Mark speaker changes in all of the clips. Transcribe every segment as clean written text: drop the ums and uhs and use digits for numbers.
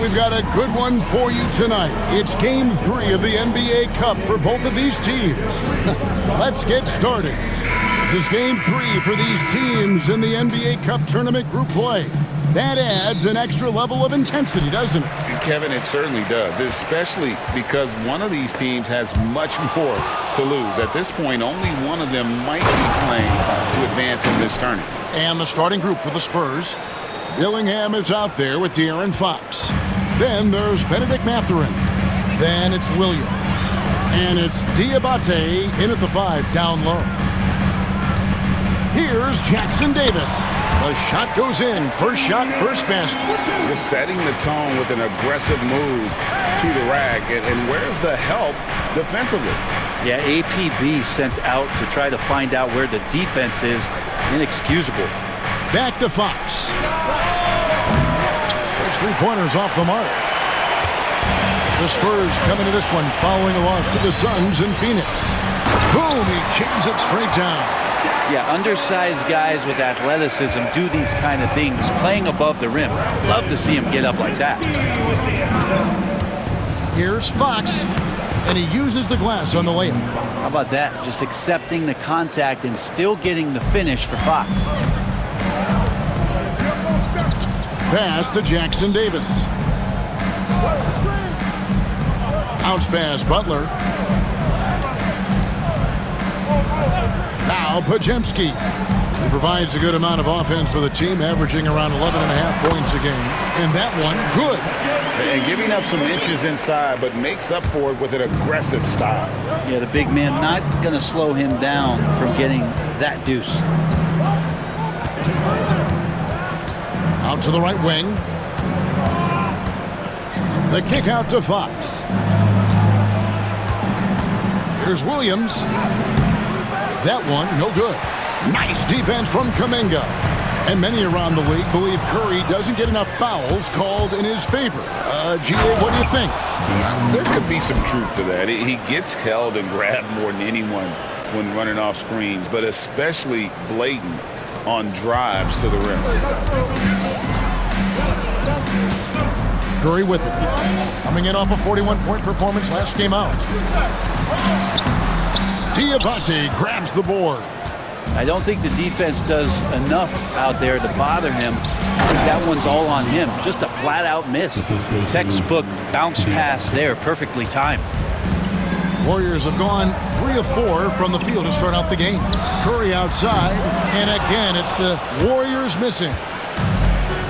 Speaker 1: we've got a good one for you tonight. It's Game 3 of the NBA Cup for both of these teams. Let's get started. This is Game 3 for these teams in the NBA Cup tournament group play. That adds an extra level of intensity, doesn't it?
Speaker 2: And Kevin, it certainly does, especially because one of these teams has much more to lose. At this point, only one of them might be playing to advance in this tournament.
Speaker 1: And the starting group for the Spurs. Dillingham is out there with De'Aaron Fox. Then there's Benedict Mathurin. Then it's Williams. And it's Diabate in at the 5 down low. Here's Jackson Davis. The shot goes in. First shot, first basket.
Speaker 2: Just setting the tone with an aggressive move to the rack. And where's the help defensively?
Speaker 3: Yeah, APB sent out to try to find out where the defense is. Inexcusable.
Speaker 1: Back to Fox. There's 3-pointers off the mark. The Spurs coming to this one following a loss to the Suns in Phoenix. Boom, he jams it straight down.
Speaker 3: Yeah, undersized guys with athleticism do these kind of things, playing above the rim. Love to see him get up like that.
Speaker 1: Here's Fox, and he uses the glass on the layup.
Speaker 3: How about that? Just accepting the contact and still getting the finish for Fox.
Speaker 1: Pass to Jackson Davis. Bounce pass, Butler. Now Pajemski. He provides a good amount of offense for the team, averaging around 11.5 points a game. And that one, good.
Speaker 2: And giving up some inches inside, but makes up for it with an aggressive style.
Speaker 3: Yeah, the big man not going to slow him down from getting that deuce.
Speaker 1: Out to the right wing. The kick out to Fox. Here's Williams. That one, no good. Nice defense from Kuminga. And many around the league believe Curry doesn't get enough fouls called in his favor. G.A., what do you think?
Speaker 2: There could be some truth to that. He gets held and grabbed more than anyone when running off screens, but especially blatant on drives to the rim.
Speaker 1: Curry with it. Coming in off a 41-point performance last game out. Diabate grabs the board.
Speaker 3: I don't think the defense does enough out there to bother him. I think that one's all on him. Just a flat-out miss. Textbook bounce pass there, perfectly timed.
Speaker 1: Warriors have gone 3 of 4 from the field to start out the game. Curry outside, and again, it's the Warriors missing.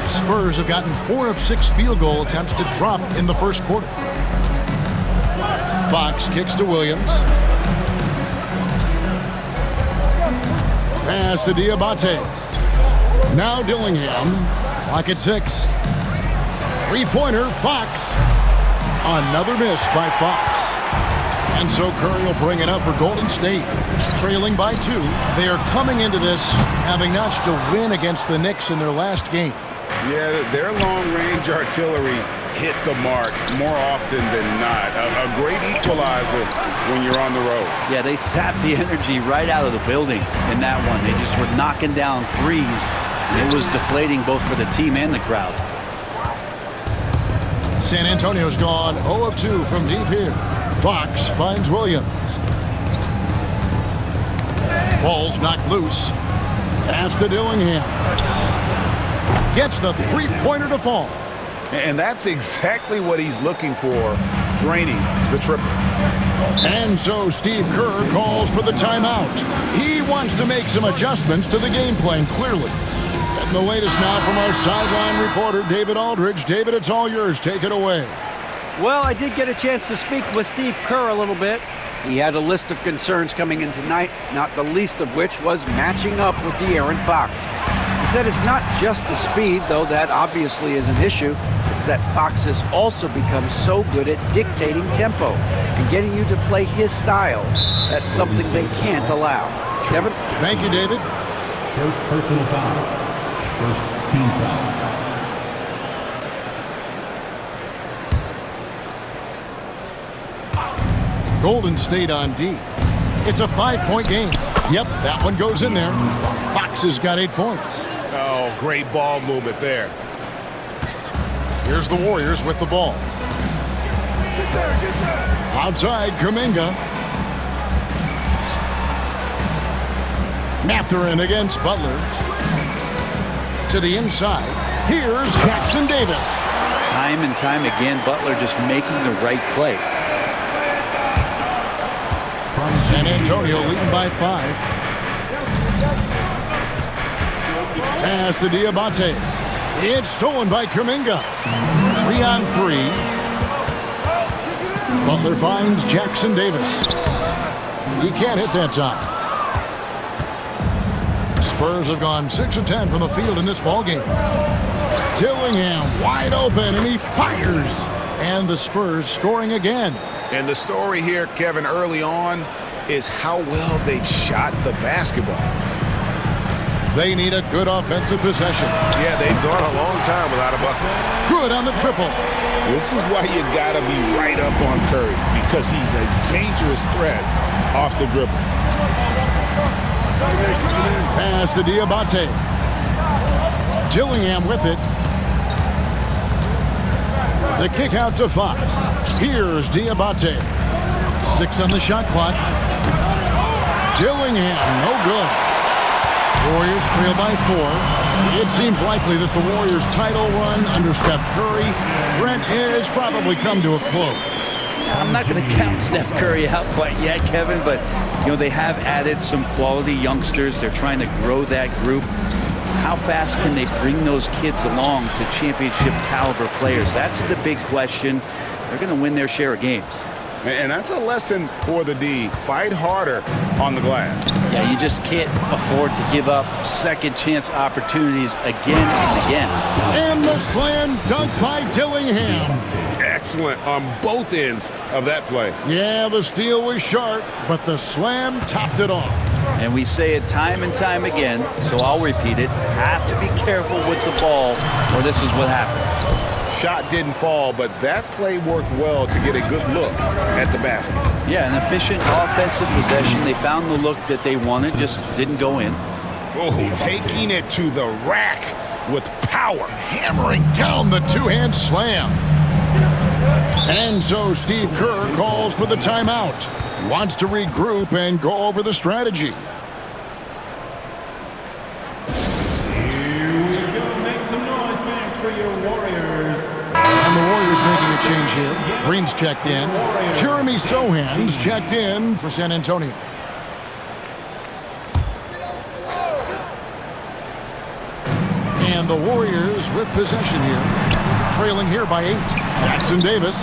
Speaker 1: Spurs have gotten 4 of 6 field goal attempts to drop in the first quarter. Fox kicks to Williams. Pass to Diabate. Now Dillingham. Clock at 6. 3-pointer, Fox. Another miss by Fox. And so Curry will bring it up for Golden State. Trailing by 2. They are coming into this having notched a win against the Knicks in their last game.
Speaker 2: Yeah, their long-range artillery hit the mark more often than not. A great equalizer when you're on the road.
Speaker 3: Yeah, they sapped the energy right out of the building in that one. They just were knocking down threes, and it was deflating both for the team and the crowd.
Speaker 1: San Antonio's gone 0 of 2 from deep here. Fox finds Williams. Ball's knocked loose. Pass to Dillingham. Gets the 3-pointer to fall.
Speaker 2: And that's exactly what he's looking for, draining the triple.
Speaker 1: And so Steve Kerr calls for the timeout. He wants to make some adjustments to the game plan, clearly. Getting the latest now from our sideline reporter, David Aldridge. David, it's all yours. Take it away.
Speaker 4: Well, I did get a chance to speak with Steve Kerr a little bit. He had a list of concerns coming in tonight, not the least of which was matching up with De'Aaron Fox. He said it's not just the speed, though that obviously is an issue. It's that Fox has also become so good at dictating tempo and getting you to play his style. That's something they can't allow. Kevin?
Speaker 1: Thank you, David.
Speaker 5: First personal foul. First team foul.
Speaker 1: Golden State on D. It's a 5-point game. Yep, that one goes in there. Fox has got 8 points.
Speaker 2: Oh, great ball movement there.
Speaker 1: Here's the Warriors with the ball. Outside, Kuminga. Mathurin against Butler. To the inside. Here's Jackson Davis.
Speaker 3: Time and time again, Butler just making the right play.
Speaker 1: San Antonio leading by 5. Pass to Diabate. It's stolen by Kuminga. 3-on-3. Butler finds Jackson Davis. He can't hit that time. Spurs have gone 6 of 10 from the field in this ballgame. Dillingham wide open, and he fires. And the Spurs scoring again.
Speaker 2: And the story here, Kevin, early on is how well they've shot the basketball.
Speaker 1: They need a good offensive possession.
Speaker 6: Yeah, they've gone a long time without a bucket.
Speaker 1: Good on the triple.
Speaker 2: This is why you got to be right up on Curry, because he's a dangerous threat off the dribble.
Speaker 1: Pass to Diabate. Dillingham with it. The kick out to Fox. Here's Diabate. 6 on the shot clock. Dillingham, no good. Warriors trail by 4. It seems likely that the Warriors' title run under Steph Curry, Brent, has probably come to a close.
Speaker 3: I'm not going to count Steph Curry out quite yet, Kevin, but they have added some quality youngsters. They're trying to grow that group. How fast can they bring those kids along to championship caliber players? That's the big question. They're going to win their share of games.
Speaker 2: And that's a lesson for the D. Fight harder on the glass.
Speaker 3: Yeah, you just can't afford to give up second chance opportunities again and again.
Speaker 1: And the slam dunk by Dillingham.
Speaker 6: Excellent on both ends of that play.
Speaker 1: Yeah, the steal was sharp, but the slam topped it off.
Speaker 3: And we say it time and time again, so I'll repeat it. Have to be careful with the ball, or this is what happens.
Speaker 2: Shot didn't fall, but that play worked well to get a good look at the basket.
Speaker 3: Yeah, an efficient offensive possession. They found the look that they wanted, just didn't go in.
Speaker 2: Oh, taking it to the rack with power.
Speaker 1: Hammering down the two-hand slam. And so Steve Kerr calls for the timeout. He wants to regroup and go over the strategy. And the Warriors making a change here. Green's checked in. Jeremy Sohan's checked in for San Antonio. And the Warriors with possession here. Trailing here by 8. Jackson Davis,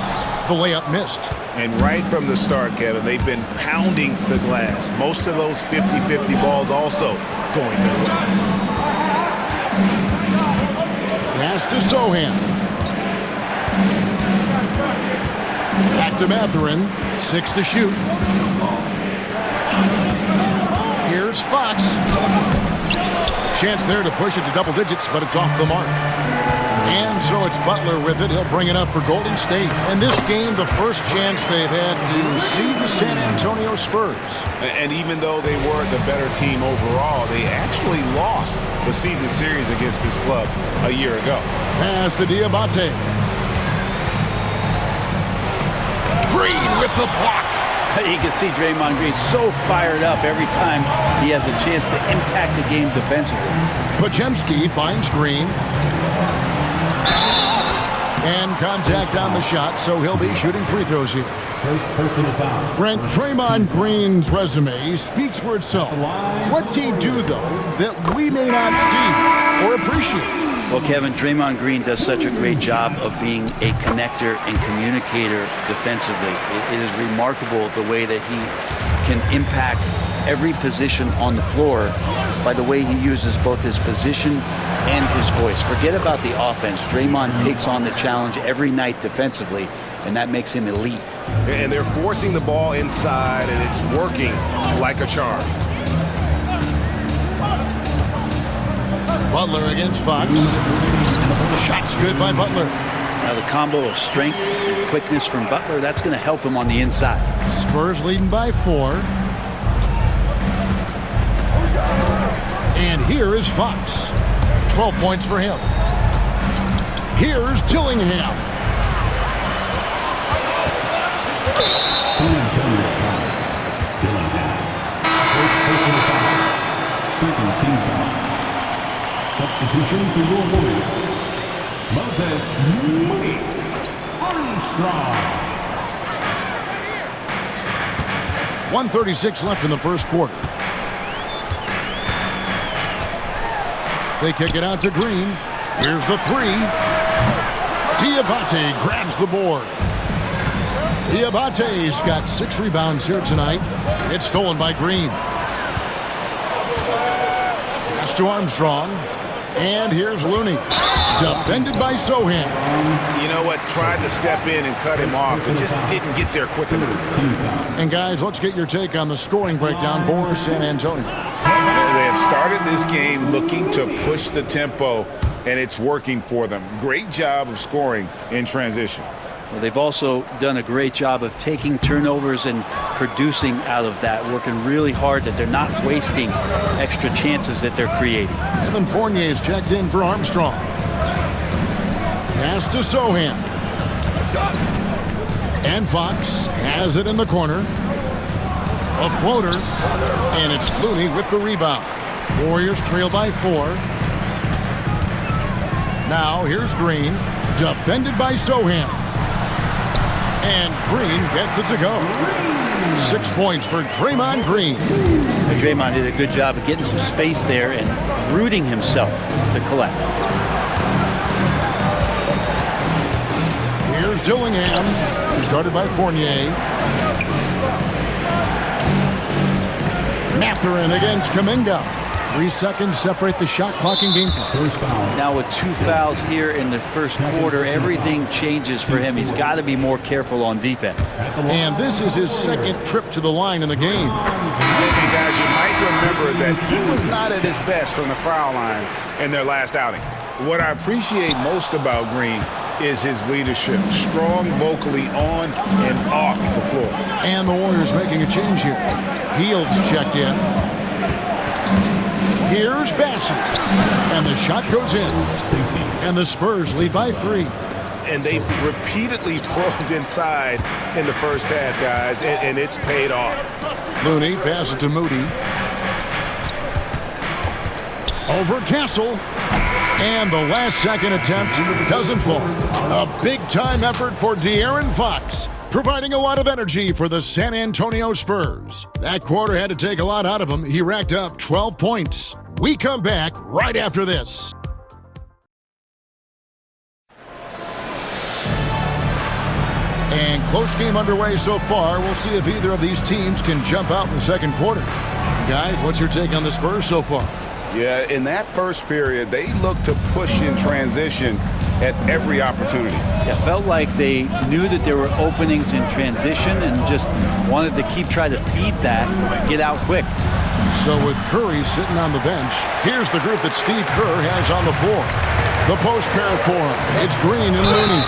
Speaker 1: the layup missed.
Speaker 2: And right from the start, Kevin, they've been pounding the glass. Most of those 50-50 balls also going their way.
Speaker 1: Pass to Sohan. Back to Mathurin. 6 to shoot. Here's Fox. Chance there to push it to double digits, but it's off the mark. And so it's Butler with it. He'll bring it up for Golden State. And this game, the first chance they've had to see the San Antonio Spurs.
Speaker 2: And even though they were the better team overall, they actually lost the season series against this club a year ago.
Speaker 1: Pass to Diabate. Green with the block.
Speaker 3: You can see Draymond Green so fired up every time he has a chance to impact the game defensively.
Speaker 1: Podziemski finds Green. And contact on the shot, so he'll be shooting free throws here.
Speaker 5: First personal foul.
Speaker 1: Brent, Draymond Green's resume speaks for itself. What's he do, though, that we may not see or appreciate?
Speaker 3: Well, Kevin, Draymond Green does such a great job of being a connector and communicator defensively. It is remarkable the way that he can impact every position on the floor by the way he uses both his position and his voice. Forget about the offense. Draymond takes on the challenge every night defensively, and that makes him elite.
Speaker 6: And they're forcing the ball inside, and it's working like a charm.
Speaker 1: Butler against Fox. Shots good by Butler.
Speaker 3: Now the combo of strength and quickness from Butler, that's going to help him on the inside.
Speaker 1: Spurs leading by 4. And here is Fox. 12 points for him. Here's Dillingham.
Speaker 5: San Antonio foul. Dillingham. First personal foul. Second team foul. Substitution for your Warriors. Moses Moody Armstrong.
Speaker 1: 1:36 left in the first quarter. They kick it out to Green. Here's the three. Diabate grabs the board. Diabate's got 6 rebounds here tonight. It's stolen by Green. Pass to Armstrong. And here's Looney. Defended by Sohan.
Speaker 6: You know what? Tried to step in and cut him off, but just didn't get there quick enough.
Speaker 1: And guys, let's get your take on the scoring breakdown for San Antonio.
Speaker 2: They have started this game looking to push the tempo, and it's working for them. Great job of scoring in transition.
Speaker 3: Well, they've also done a great job of taking turnovers and producing out of that, working really hard that they're not wasting extra chances that they're creating.
Speaker 1: Evan Fournier's checked in for Armstrong. Pass to Sohan. And Fox has it in the corner. A floater. And it's Looney with the rebound. Warriors trail by 4. Now here's Green. Defended by Sohan. And Green gets it to go. 6 points for Draymond Green.
Speaker 3: Draymond did a good job of getting some space there and rooting himself to collect.
Speaker 1: Here's Dillingham, who's guarded by Fournier. Mathurin against Kuminga. 3 seconds separate the shot clock and game clock.
Speaker 3: Now with 2 fouls here in the first quarter, everything changes for him. He's got to be more careful on defense.
Speaker 1: And this is his second trip to the line in the game.
Speaker 6: Hey guys, you might remember that he was not at his best from the foul line in their last outing.
Speaker 2: What I appreciate most about Green is his leadership. Strong vocally on and off the floor.
Speaker 1: And the Warriors making a change here. Heald's checked in. Here's Bassett. And the shot goes in. And the Spurs lead by 3.
Speaker 6: And they've repeatedly probed inside in the first half, guys, and it's paid off.
Speaker 1: Looney passes to Moody. Over Castle. And the last-second attempt doesn't fall. A big-time effort for De'Aaron Fox, providing a lot of energy for the San Antonio Spurs. That quarter had to take a lot out of him. He racked up 12 points. We come back right after this. And close game underway so far. We'll see if either of these teams can jump out in the second quarter. Guys, what's your take on the Spurs so far?
Speaker 2: Yeah, in that first period, they looked to push in transition at every opportunity.
Speaker 3: Yeah, felt like they knew that there were openings in transition and just wanted to keep trying to feed that, get out quick.
Speaker 1: So with Curry sitting on the bench, here's the group that Steve Kerr has on the floor. The post pair for him. It's Green and Looney.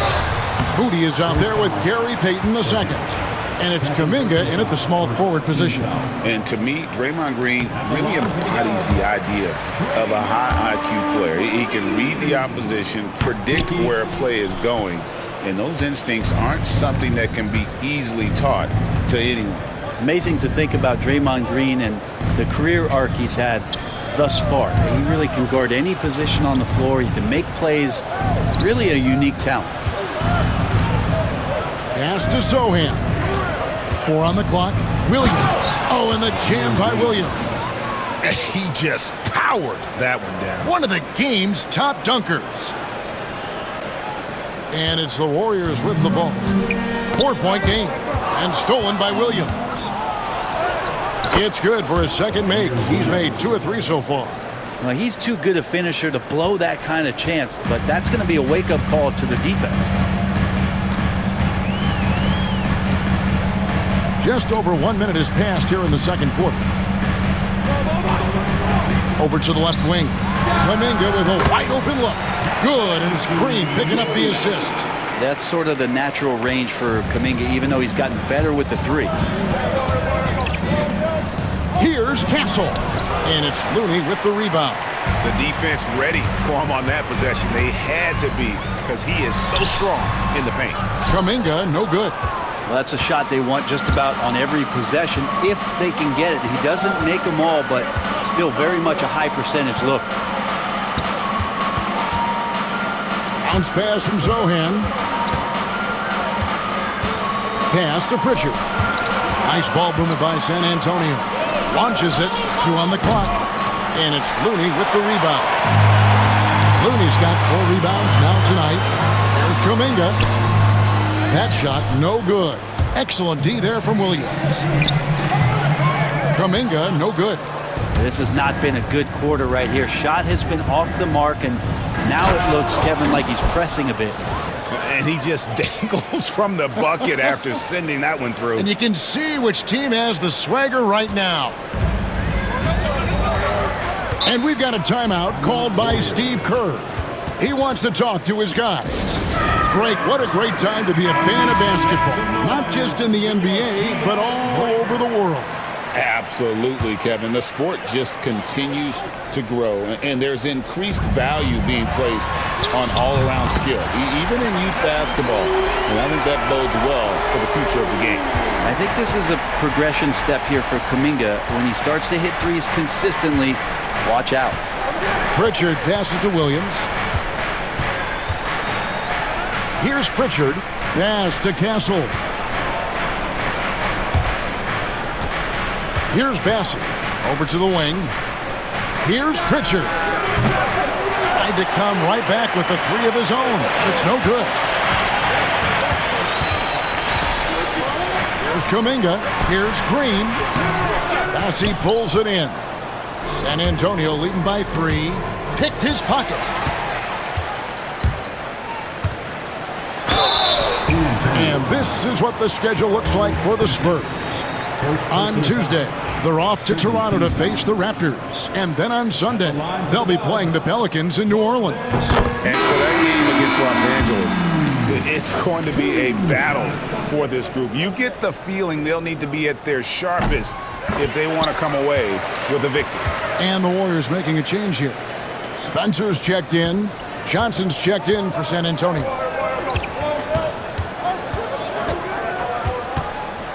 Speaker 1: Moody is out there with Gary Payton II. And it's Kuminga in at the small forward position.
Speaker 2: And to me, Draymond Green really embodies the idea of a high IQ player. He can read the opposition, predict where a play is going, and those instincts aren't something that can be easily taught to anyone.
Speaker 3: Amazing to think about Draymond Green and the career arc he's had thus far. He really can guard any position on the floor. He can make plays. Really a unique talent.
Speaker 1: Pass to Sohan. 4 on the clock. Williams. Oh, and the jam by Williams.
Speaker 6: He just powered that one down.
Speaker 1: One of the game's top dunkers. And it's the Warriors with the ball. 4-point game. And stolen by Williams. It's good for his second make. He's made 2 or 3 so far.
Speaker 3: Well, he's too good a finisher to blow that kind of chance, but that's going to be a wake-up call to the defense.
Speaker 1: Just over 1 minute has passed here in the second quarter. Over to the left wing. Kuminga with a wide open look. Good, and it's Green picking up the assist.
Speaker 3: That's sort of the natural range for Kuminga, even though he's gotten better with the 3.
Speaker 1: Here's Castle. And it's Looney with the rebound.
Speaker 6: The defense ready for him on that possession. They had to be because he is so strong in the paint.
Speaker 1: Kuminga, no good.
Speaker 3: Well, that's a shot they want just about on every possession if they can get it. He doesn't make them all, but still very much a high percentage look.
Speaker 1: Bounce pass from Zohan. Pass to Pritchard. Nice ball movement by San Antonio. Launches it. 2 on the clock. And it's Looney with the rebound. Looney's got 4 rebounds now tonight. There's Kuminga. That shot, no good. Excellent D there from Williams. Kuminga, no good.
Speaker 3: This has not been a good quarter right here. Shot has been off the mark, and now it looks, Kevin, like he's pressing a bit.
Speaker 6: And he just dangles from the bucket after sending that one through.
Speaker 1: And you can see which team has the swagger right now. And we've got a timeout called by Steve Kerr. He wants to talk to his guys. Greg, what a great time to be a fan of basketball. Not just in the NBA, but all over the world.
Speaker 2: Absolutely, Kevin. The sport just continues to grow, and there's increased value being placed on all-around skill, even in youth basketball. And I think that bodes well for the future of the game.
Speaker 3: I think this is a progression step here for Kuminga. When he starts to hit threes consistently, watch out.
Speaker 1: Pritchard passes to Williams. Here's Pritchard. Pass to Castle. Here's Bassett. Over to the wing. Here's Pritchard. Tried to come right back with the 3 of his own. It's no good. Here's Kuminga. Here's Green. Bassett pulls it in. San Antonio leading by 3. Picked his pocket. And this is what the schedule looks like for the Spurs. On Tuesday, they're off to Toronto to face the Raptors. And then on Sunday, they'll be playing the Pelicans in New Orleans.
Speaker 6: And for that game against Los Angeles, it's going to be a battle for this group. You get the feeling they'll need to be at their sharpest if they want to come away with a victory.
Speaker 1: And the Warriors making a change here. Spencer's checked in. Johnson's checked in for San Antonio.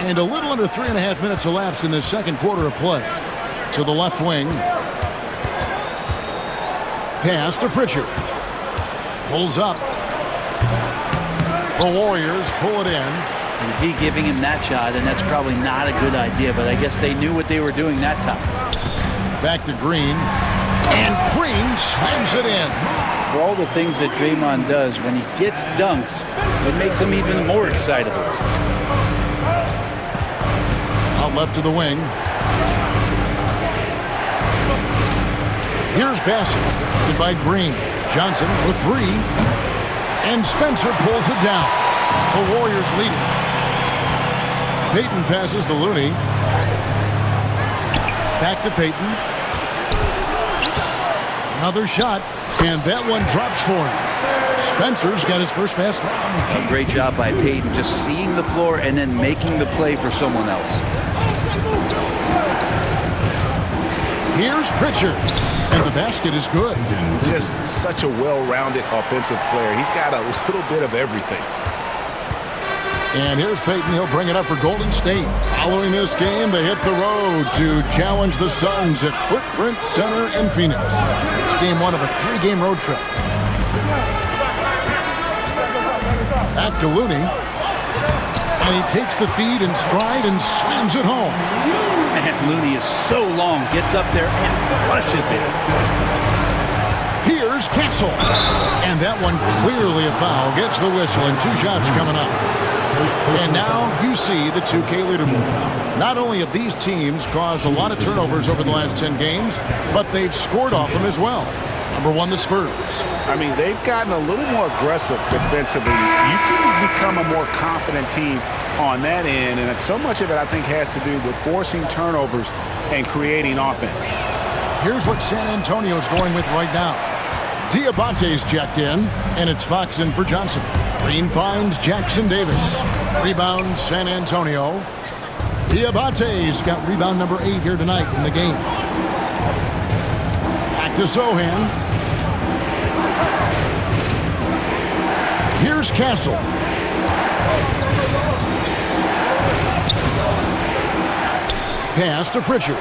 Speaker 1: And a little under 3.5 minutes elapsed in this second quarter of play. To the left wing. Pass to Pritchard. Pulls up. The Warriors pull it in.
Speaker 3: And D giving him that shot, and that's probably not a good idea, but I guess they knew what they were doing that time.
Speaker 1: Back to Green. And Green slams it in.
Speaker 3: For all the things that Draymond does, when he gets dunks, it makes him even more excitable.
Speaker 1: Out left to the wing. Here's Bassett by Green. Johnson for 3. And Spencer pulls it down. The Warriors lead it. Payton passes to Looney. Back to Payton. Another shot. And that one drops for him. Spencer's got his first basket.
Speaker 3: A great job by Payton, just seeing the floor and then making the play for someone else.
Speaker 1: Here's Pritchard. And the basket is good.
Speaker 6: Just such a well-rounded offensive player. He's got a little bit of everything.
Speaker 1: And here's Payton. He'll bring it up for Golden State. Following this game, they hit the road to challenge the Suns at Footprint Center in Phoenix. It's game 1 of a 3-game road trip. Back to Looney. And he takes the feed in stride and slams it home.
Speaker 3: Man, Looney is so long, gets up there and flushes it.
Speaker 1: Here's Castle. And that one clearly a foul. Gets the whistle and 2 shots coming up. And now you see the 2K leaderboard. Not only have these teams caused a lot of turnovers over the last 10 games, but they've scored off them as well. Number 1, the Spurs.
Speaker 6: I mean, they've gotten a little more aggressive defensively. You can become a more confident team on that end, and so much of it, I think, has to do with forcing turnovers and creating offense.
Speaker 1: Here's what San Antonio's going with right now. Diabate's checked in, and it's Fox in for Johnson. Green finds Jackson Davis. Rebound, San Antonio. Diabate's got rebound number 8 here tonight in the game. Back to Sohan. Here's Castle. Pass to Pritchard.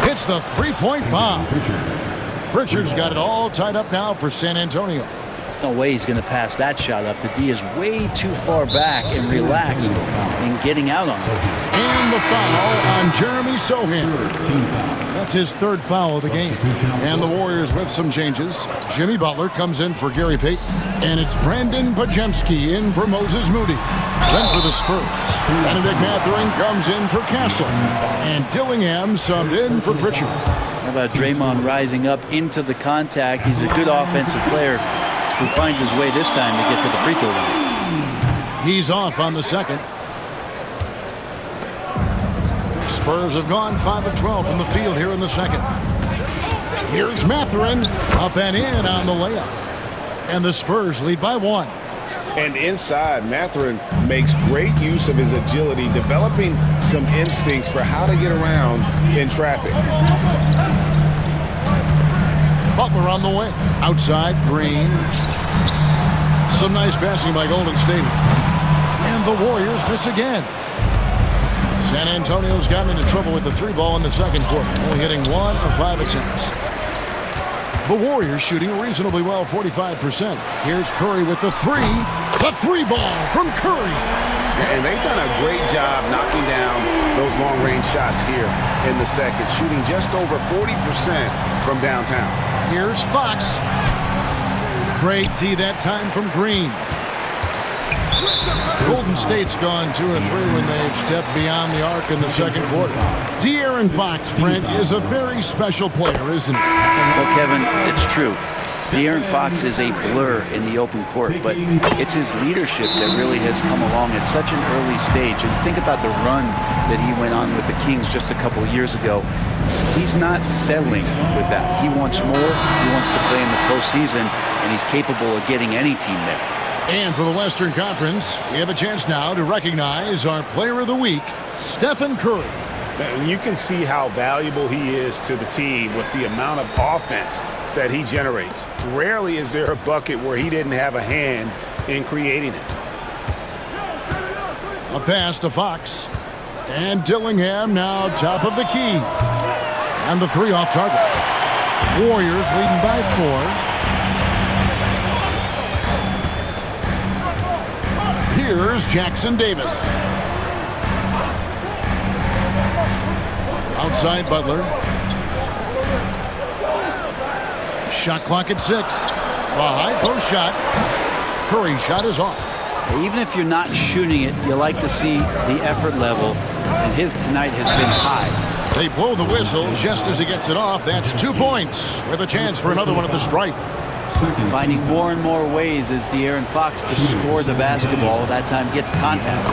Speaker 1: Hits the three-point bomb. Pritchard's got it all tied up now for San Antonio.
Speaker 3: No way he's going to pass that shot up. The D is way too far back and relaxed in getting out on it.
Speaker 1: And the foul on Jeremy Sohan. That's his 3rd foul of the game. And the Warriors with some changes. Jimmy Butler comes in for Gary Payton. And it's Brandon Pajemski in for Moses Moody. Then for the Spurs, Benedict Mathurin comes in for Castle. And Dillingham subbed in for Pritchard.
Speaker 3: How about Draymond rising up into the contact? He's a good offensive player who finds his way this time to get to the free throw line.
Speaker 1: He's off on the second. Spurs have gone 5 of 12 from the field here in the second. Here's Mathurin, up and in on the layup. And the Spurs lead by 1.
Speaker 6: And inside, Mathurin makes great use of his agility, developing some instincts for how to get around in traffic.
Speaker 1: Butler on the wing. Outside, Green. Some nice passing by Golden State. And the Warriors miss again. San Antonio's gotten into trouble with the 3 ball in the second quarter, only hitting 1 of 5 attempts. The Warriors shooting reasonably well, 45%. Here's Curry with the 3. The 3 ball from Curry.
Speaker 6: And they've done a great job knocking down those long-range shots here in the second, shooting just over 40% from downtown.
Speaker 1: Here's Fox. Great D that time from Green. Golden State's gone 2 of 3 when they've stepped beyond the arc in the second quarter. De'Aaron Fox, Brent, is a very special player, isn't he?
Speaker 3: Well, Kevin, it's true. De'Aaron Fox is a blur in the open court, but it's his leadership that really has come along at such an early stage. And think about the run that he went on with the Kings just a couple of years ago. He's not settling with that. He wants more. He wants to play in the postseason, and he's capable of getting any team there.
Speaker 1: And for the Western Conference, we have a chance now to recognize our Player of the Week, Stephen Curry.
Speaker 6: And you can see how valuable he is to the team with the amount of offense that he generates. Rarely is there a bucket where he didn't have a hand in creating it.
Speaker 1: A pass to Fox. And Dillingham now top of the key. And the 3 off target. Warriors leading by 4. Here's Jackson Davis. Outside Butler. Shot clock at 6. A high post shot. Curry's shot is off.
Speaker 3: Even if you're not shooting it, you like to see the effort level, and his tonight has been high.
Speaker 1: They blow the whistle just as he gets it off. That's 2 points with a chance for another one at the stripe.
Speaker 3: Finding more and more ways as De'Aaron Fox to score the basketball. That time gets contact.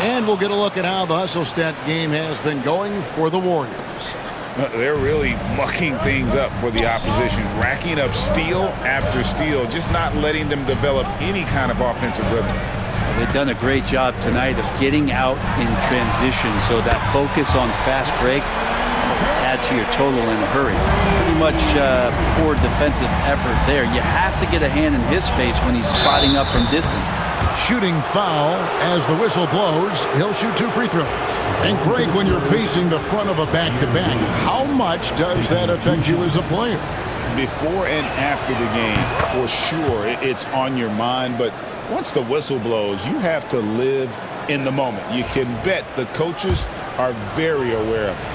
Speaker 1: And we'll get a look at how the hustle stat game has been going for the Warriors.
Speaker 2: They're really mucking things up for the opposition, racking up steal after steal, just not letting them develop any kind of offensive rhythm.
Speaker 3: They've done a great job tonight of getting out in transition, so that focus on fast break add to your total in a hurry. Pretty much poor defensive effort there. You have to get a hand in his face when he's spotting up from distance.
Speaker 1: Shooting foul as the whistle blows. He'll shoot 2 free throws. And Greg, when you're facing the front of a back-to-back, how much does that affect you as a player?
Speaker 2: Before and after the game, for sure, it's on your mind. But once the whistle blows, you have to live in the moment. You can bet the coaches are very aware of it.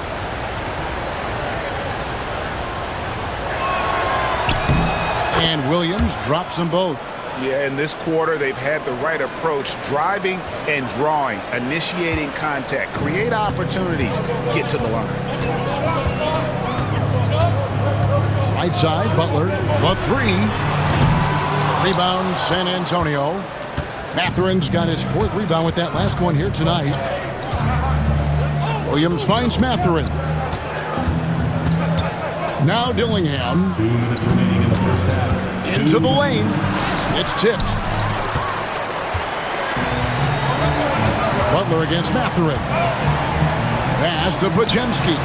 Speaker 1: And Williams drops them both.
Speaker 6: Yeah, in this quarter, they've had the right approach, driving and drawing, initiating contact, create opportunities, get to the line.
Speaker 1: Right side, Butler, the 3. Rebound, San Antonio. Mathurin's got his 4th rebound with that last one here tonight. Williams finds Mathurin. Now Dillingham.
Speaker 5: 2 minutes remaining in the first half.
Speaker 1: Into the lane. It's tipped. Butler against Mathurin. Pass to Podziemski.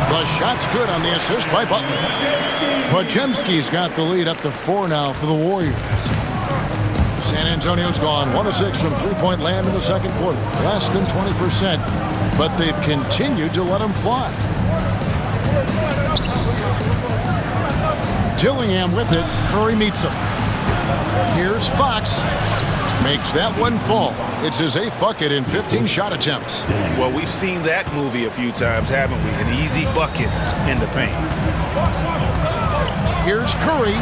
Speaker 1: The shot's good on the assist by Butler. Podziemski's got the lead up to 4 now for the Warriors. San Antonio's gone 1 of 6 from three-point land in the second quarter. Less than 20%, but they've continued to let them fly. Dillingham with it. Curry meets him. Here's Fox. Makes that one fall. It's his 8th bucket in 15 shot attempts.
Speaker 2: Well, we've seen that movie a few times, haven't we? An easy bucket in the paint.
Speaker 1: Here's Curry.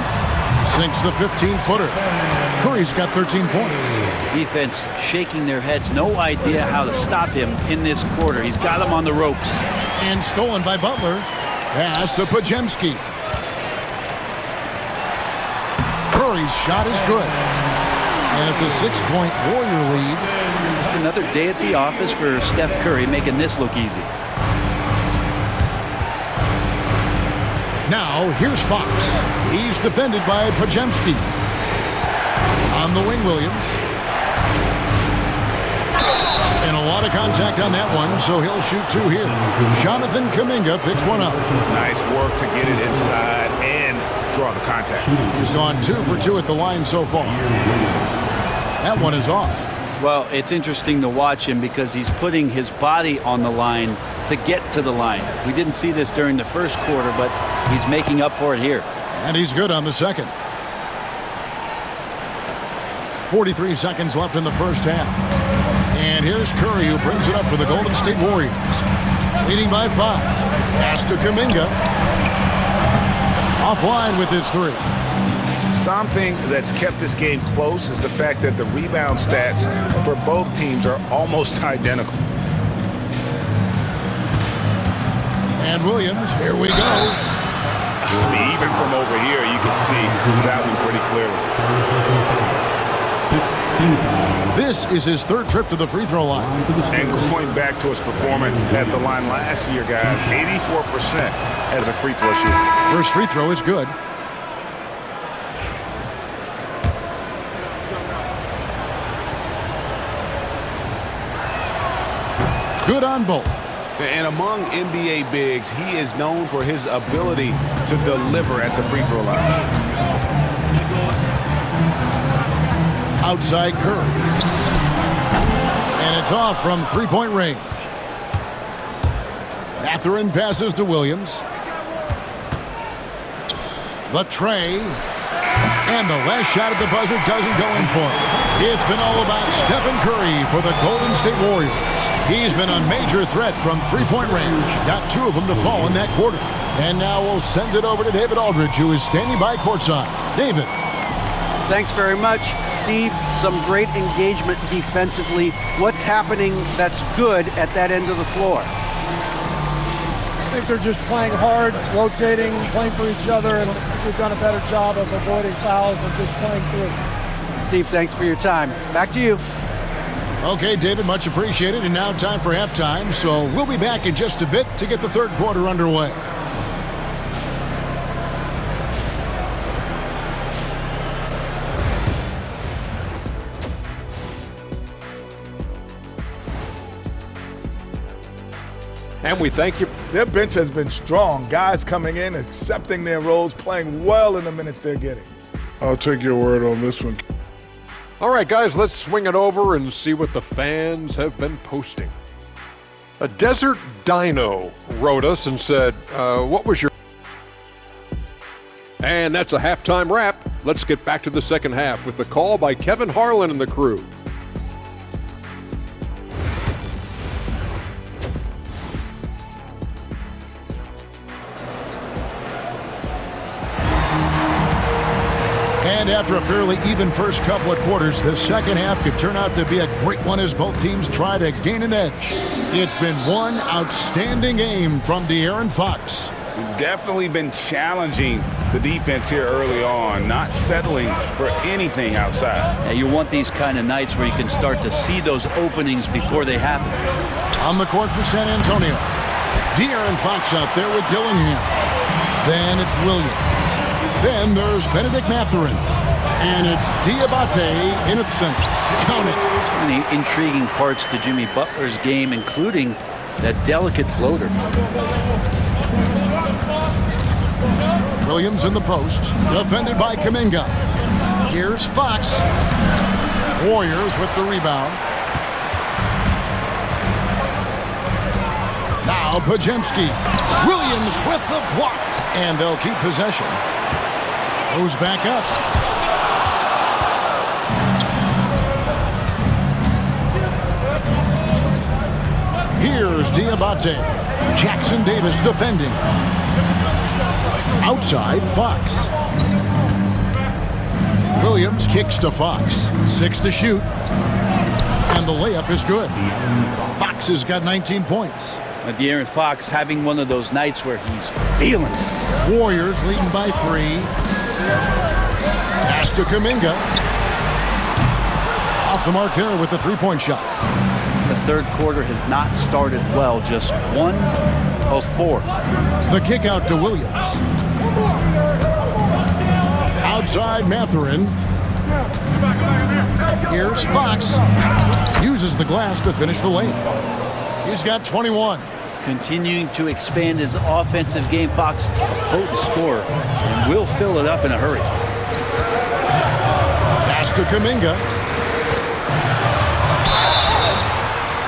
Speaker 1: Sinks the 15-footer. Curry's got 13 points.
Speaker 3: Defense shaking their heads. No idea how to stop him in this quarter. He's got him on the ropes.
Speaker 1: And stolen by Butler. Pass to Podziemski. Curry's shot is good. And it's a 6-point Warrior lead.
Speaker 3: Just another day at the office for Steph Curry, making this look easy.
Speaker 1: Now, here's Fox. He's defended by Podziemski. On the wing, Williams. And a lot of contact on that one, so he'll shoot 2 here. Jonathan Kuminga picks one up.
Speaker 2: Nice work to get it inside and draw the contact.
Speaker 1: He's gone 2 for 2 at the line so far. That one is off.
Speaker 3: Well, it's interesting to watch him because he's putting his body on the line to get to the line. We didn't see this during the first quarter, but he's making up for it here.
Speaker 1: And he's good on the second. 43 seconds left in the first half. And here's Curry, who brings it up for the Golden State Warriors. Leading by 5. Pass to Kuminga. Offline with his 3.
Speaker 2: Something that's kept this game close is the fact that the rebound stats for both teams are almost identical.
Speaker 1: And Williams, here we go.
Speaker 2: I mean, even from over here, you can see that one pretty clearly.
Speaker 1: This is his 3rd trip to the free throw line.
Speaker 2: And going back to his performance at the line last year, guys, 84% as a free throw shooter.
Speaker 1: First free throw is good. Good on both.
Speaker 6: And among NBA bigs, he is known for his ability to deliver at the free throw line.
Speaker 1: Outside Curry. And it's off from 3-point range. Mathurin passes to Williams. The tray. And the last shot at the buzzer doesn't go in for him. It's been all about Stephen Curry for the Golden State Warriors. He's been a major threat from 3-point range. Got 2 of them to fall in that quarter. And now we'll send it over to David Aldridge, who is standing by courtside. David.
Speaker 4: Thanks very much, Steve. Some great engagement defensively. What's happening that's good at that end of the floor?
Speaker 7: I think they're just playing hard, rotating, playing for each other, and we've done a better job of avoiding fouls and just playing through.
Speaker 4: Steve, thanks for your time. Back to you.
Speaker 1: Okay, David, much appreciated. And now time for halftime, so we'll be back in just a bit to get the 3rd quarter underway.
Speaker 8: And we thank you.
Speaker 9: Their bench has been strong. Guys coming in, accepting their roles, playing well in the minutes they're getting.
Speaker 10: I'll take your word on this one.
Speaker 8: All right, guys, let's swing it over and see what the fans have been posting. A Desert Dino wrote us and said, what was your... And that's a halftime wrap. Let's get back to the second half with the call by Kevin Harlan and the crew.
Speaker 1: And after a fairly even first couple of quarters, the second half could turn out to be a great one as both teams try to gain an edge. It's been one outstanding game from De'Aaron Fox.
Speaker 2: Definitely been challenging the defense here early on, not settling for anything outside.
Speaker 3: Yeah, you want these kind of nights where you can start to see those openings before they happen.
Speaker 1: On the court for San Antonio, De'Aaron Fox out there with Dillingham. Then it's Williams. Then there's Benedict Mathurin. And it's Diabate in its center. Count it.
Speaker 3: So many intriguing parts to Jimmy Butler's game, including that delicate floater.
Speaker 1: Williams in the post, defended by Kuminga. Here's Fox. Warriors with the rebound. Now Podziemski. Williams with the block. And they'll keep possession. Goes back up. Here's Diabate. Jackson Davis defending. Outside, Fox. Williams kicks to Fox. 6 to shoot. And the layup is good. Fox has got 19 points.
Speaker 3: De'Aaron Fox having one of those nights where he's feeling it.
Speaker 1: Warriors leading by 3. Pass to Kuminga. Off the mark there with the three-point shot.
Speaker 3: The third quarter has not started well, just 1 of 4.
Speaker 1: The kick out to Williams. Outside Mathurin. Here's Fox. Uses the glass to finish the lane. He's got 21.
Speaker 3: Continuing to expand his offensive game, Fox, a potent scorer, and will fill it up in a hurry.
Speaker 1: Pass to Kuminga.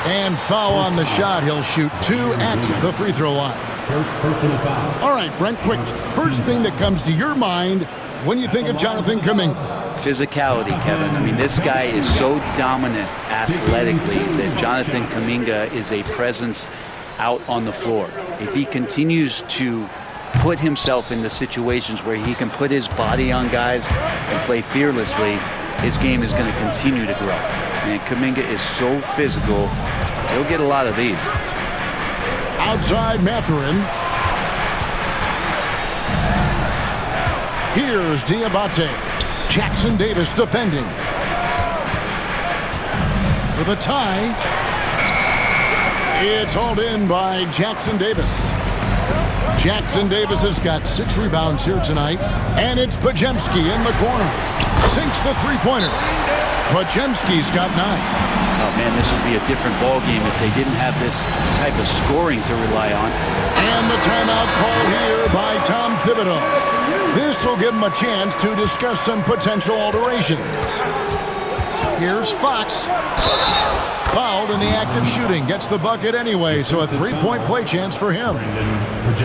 Speaker 1: And foul on the shot. He'll shoot 2 at the free throw line.
Speaker 5: First personal foul.
Speaker 1: All right, Brent, quick. First thing that comes to your mind when you think of Jonathan Kuminga.
Speaker 3: Physicality, Kevin. I mean, this guy is so dominant athletically that Jonathan Kuminga is a presence out on the floor. If he continues to put himself in the situations where he can put his body on guys and play fearlessly, his game is going to continue to grow. And Kuminga is so physical, he'll get a lot of these.
Speaker 1: Outside Mathurin. Here's Diabate. Jackson Davis defending. For the tie. It's hauled in by Jackson Davis. Jackson Davis has got 6 rebounds here tonight. And it's Podziemski in the corner. Sinks the three-pointer. Podziemski's got 9.
Speaker 3: Oh, man, this would be a different ball game if they didn't have this type of scoring to rely on.
Speaker 1: And the timeout called here by Tom Thibodeau. This will give him a chance to discuss some potential alterations. Here's Fox. Fouled in the act of shooting. Gets the bucket anyway, so a 3-point play chance for him.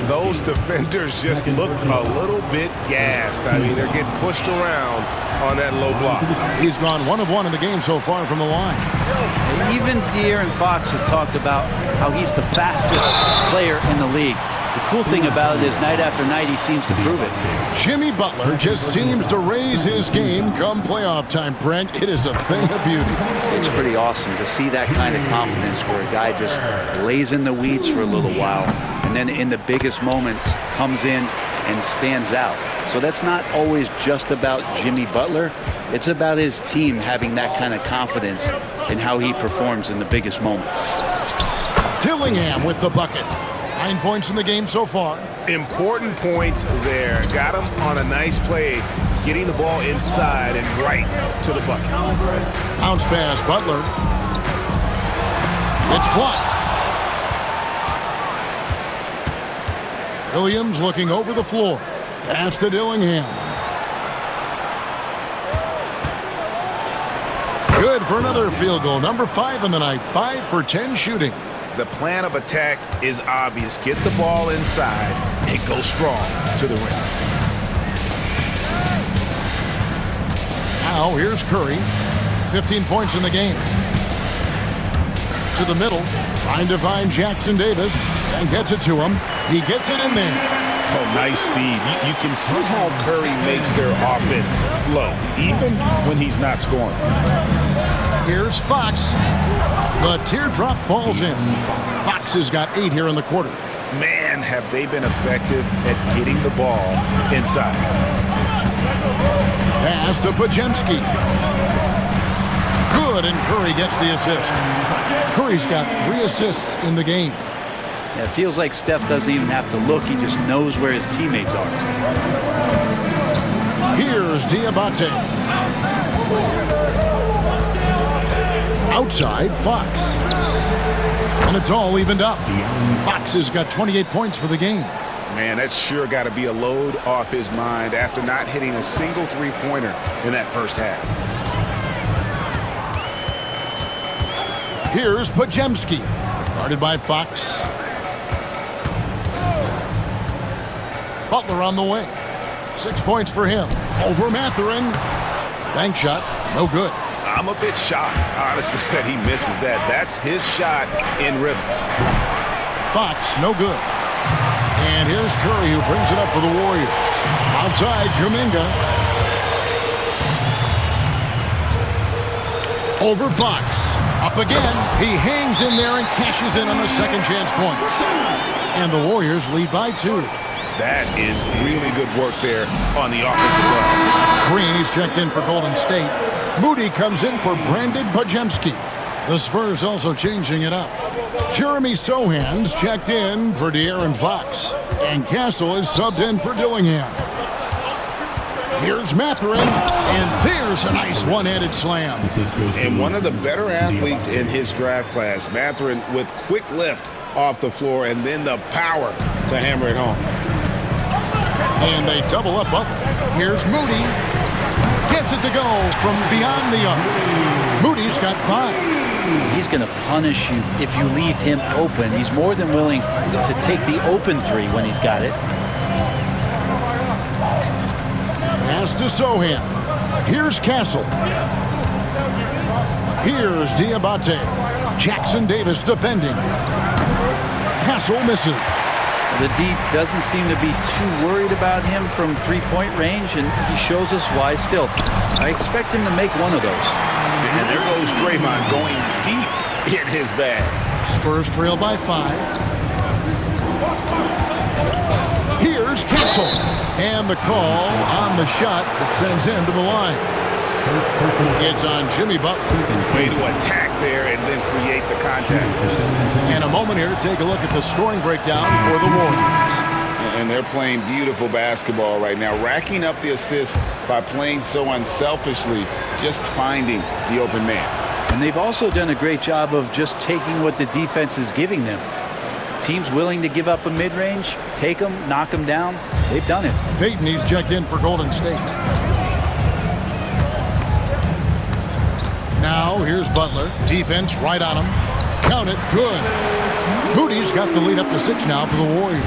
Speaker 6: Those defenders just look a little bit gassed. I mean, they're getting pushed around on that low block.
Speaker 1: He's gone 1 of 1 in the game so far from the line.
Speaker 3: Even De'Aaron Fox has talked about how he's the fastest player in the league. The cool thing about it is night after night he seems to prove it.
Speaker 1: Jimmy Butler just seems to raise his game come playoff time, Brent. It is a thing of beauty.
Speaker 3: It's pretty awesome to see that kind of confidence where a guy just lays in the weeds for a little while and then in the biggest moments comes in and stands out. So that's not always just about Jimmy Butler. It's about his team having that kind of confidence in how he performs in the biggest moments.
Speaker 1: Dillingham with the bucket. 9 points in the game so far.
Speaker 6: Important points there. Got him on a nice play, getting the ball inside and right to the bucket.
Speaker 1: Bounce pass, Butler. It's blocked. Williams looking over the floor. Pass to Dillingham. Good for another field goal. Number 5 in the night. 5 for 10 shooting.
Speaker 6: The plan of attack is obvious. Get the ball inside and go strong to the rim.
Speaker 1: Now here's Curry. 15 points in the game. To the middle. Trying to find Jackson Davis. And gets it to him. He gets it in there.
Speaker 6: Oh, nice speed. You can see how Curry makes their offense flow, even when he's not scoring.
Speaker 1: Here's Fox. The teardrop falls in. Fox has got 8 here in the quarter.
Speaker 6: Man, have they been effective at getting the ball inside.
Speaker 1: Pass to Podziemski. Good, and Curry gets the assist. Curry's got 3 assists in the game.
Speaker 3: Yeah, it feels like Steph doesn't even have to look. He just knows where his teammates are.
Speaker 1: Here's Diabate. Outside, Fox. And it's all evened up. Fox has got 28 points for the game.
Speaker 6: Man, that's sure got to be a load off his mind after not hitting a single three-pointer in that first half.
Speaker 1: Here's Pajemski, guarded by Fox. Butler on the wing. 6 points for him. Over Mathurin. Bank shot, no good.
Speaker 6: I'm a bit shocked, honestly, that he misses that. That's his shot in rhythm.
Speaker 1: Fox, no good. And here's Curry, who brings it up for the Warriors. Outside, Kuminga. Over Fox. Up again. He hangs in there and cashes in on the second chance points. And the Warriors lead by 2.
Speaker 6: That is really good work there on the offensive glass.
Speaker 1: Green is checked in for Golden State. Moody comes in for Brandon Pajemski. The Spurs also changing it up. Jeremy Sohan's checked in for De'Aaron Fox. And Castle is subbed in for Dillingham. Here's Mathurin, and there's a nice one-handed slam.
Speaker 6: And one of the better athletes in his draft class, Mathurin, with quick lift off the floor and then the power to hammer it home.
Speaker 1: And they double up Butler. Here's Moody. Gets it to go from beyond the arc. Moody's got 5.
Speaker 3: He's going to punish you if you leave him open. He's more than willing to take the open three when he's got it.
Speaker 1: Pass to Sohan. Here's Castle. Here's Diabate. Jackson Davis defending. Castle misses.
Speaker 3: The D doesn't seem to be too worried about him from three-point range, and he shows us why still. I expect him to make one of those.
Speaker 6: And there goes Draymond going deep in his bag.
Speaker 1: Spurs trail by 5. Here's Castle. And the call on the shot that sends him to the line. It's on Jimmy Butler.
Speaker 6: Way to attack there and then create the contact.
Speaker 1: In a moment here, take a look at the scoring breakdown for the Warriors.
Speaker 6: And they're playing beautiful basketball right now, racking up the assists by playing so unselfishly, just finding the open man.
Speaker 3: And they've also done a great job of just taking what the defense is giving them. Teams willing to give up a mid-range, take them, knock them down. They've done it.
Speaker 1: Payton, he's checked in for Golden State. Now, here's Butler. Defense right on him. Count it. Good. Moody's got the lead up to 6 now for the Warriors.